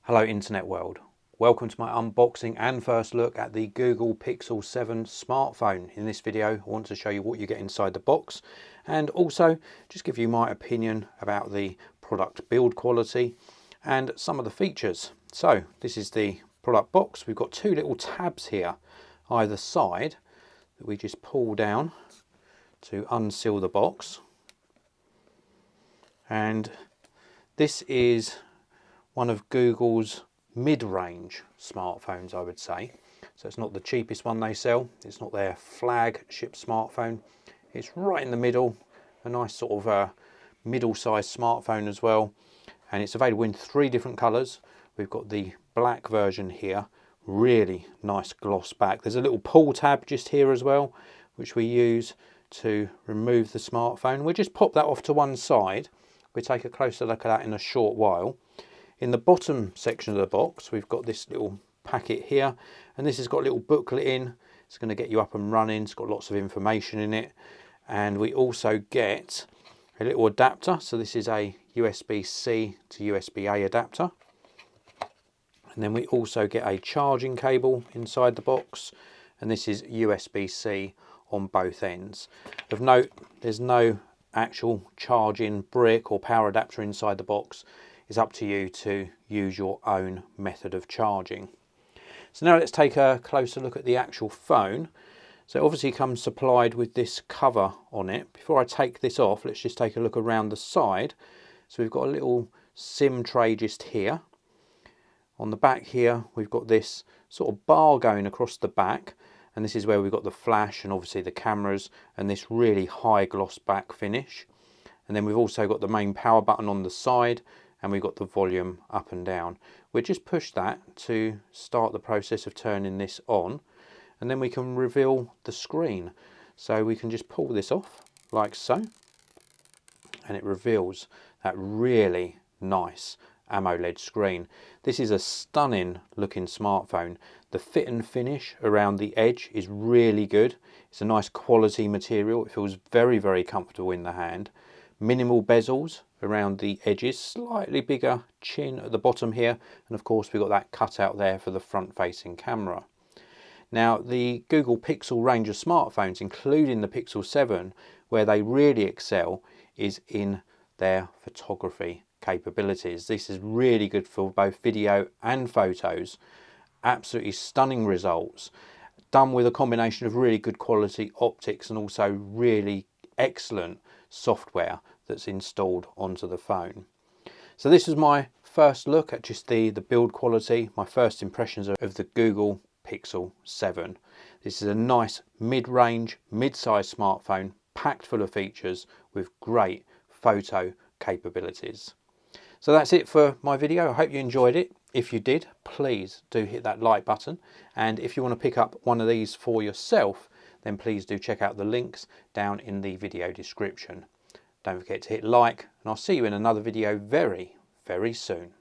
Hello internet world, welcome to my unboxing and first look at the Google Pixel 7 smartphone. In this video I want to show you what you get inside the box and also just give you my opinion about the product build quality and some of the features. So this is the product box. We've got two little tabs here either side that we just pull down to unseal the box, and this is one of Google's mid-range smartphones, I would say. So it's not the cheapest one they sell, it's not their flagship smartphone, it's right in the middle, a nice sort of middle-sized smartphone as well, and it's available in three different colours. We've got the black version here, really nice gloss back. There's a little pull tab just here as well, which we use to remove the smartphone. We'll just pop that off to one side. We'll take a closer look at that in a short while. In the bottom section of the box, we've got this little packet here, and this has got a little booklet in. It's going to get you up and running. It's got lots of information in it, and we also get a little adapter. So this is a USB-C to USB-A adapter, and then we also get a charging cable inside the box, and this is USB-C on both ends. Of note, there's no actual charging brick or power adapter inside the box. It's up to you to use your own method of charging. So now let's take a closer look at the actual phone. So it obviously comes supplied with this cover on it. Before I take this off, let's just take a look around the side. So we've got a little SIM tray just here. On the back here, we've got this sort of bar going across the back, and this is where we've got the flash and obviously the cameras and this really high gloss back finish. And then we've also got the main power button on the side, and we've got the volume up and down. We'll just push that to start the process of turning this on, and then we can reveal the screen. So we can just pull this off like so, and it reveals that really nice AMOLED screen. This is a stunning looking smartphone. The fit and finish around the edge is really good. It's a nice quality material. It feels very, very comfortable in the hand. Minimal bezels around the edges, slightly bigger chin at the bottom here, and of course we've got that cutout there for the front facing camera. Now the Google Pixel range of smartphones, including the Pixel 7, where they really excel is in their photography capabilities. This is really good for both video and photos. Absolutely stunning results, done with a combination of really good quality optics and also really excellent software that's installed onto the phone. So this was my first look at just the build quality, my first impressions of the Google Pixel 7. This is a nice mid-range, mid-sized smartphone packed full of features with great photo capabilities. So that's it for my video. I hope you enjoyed it. If you did, please do hit that like button, and if you want to pick up one of these for yourself, then please do check out the links down in the video description. Don't forget to hit like, and I'll see you in another video very, very soon.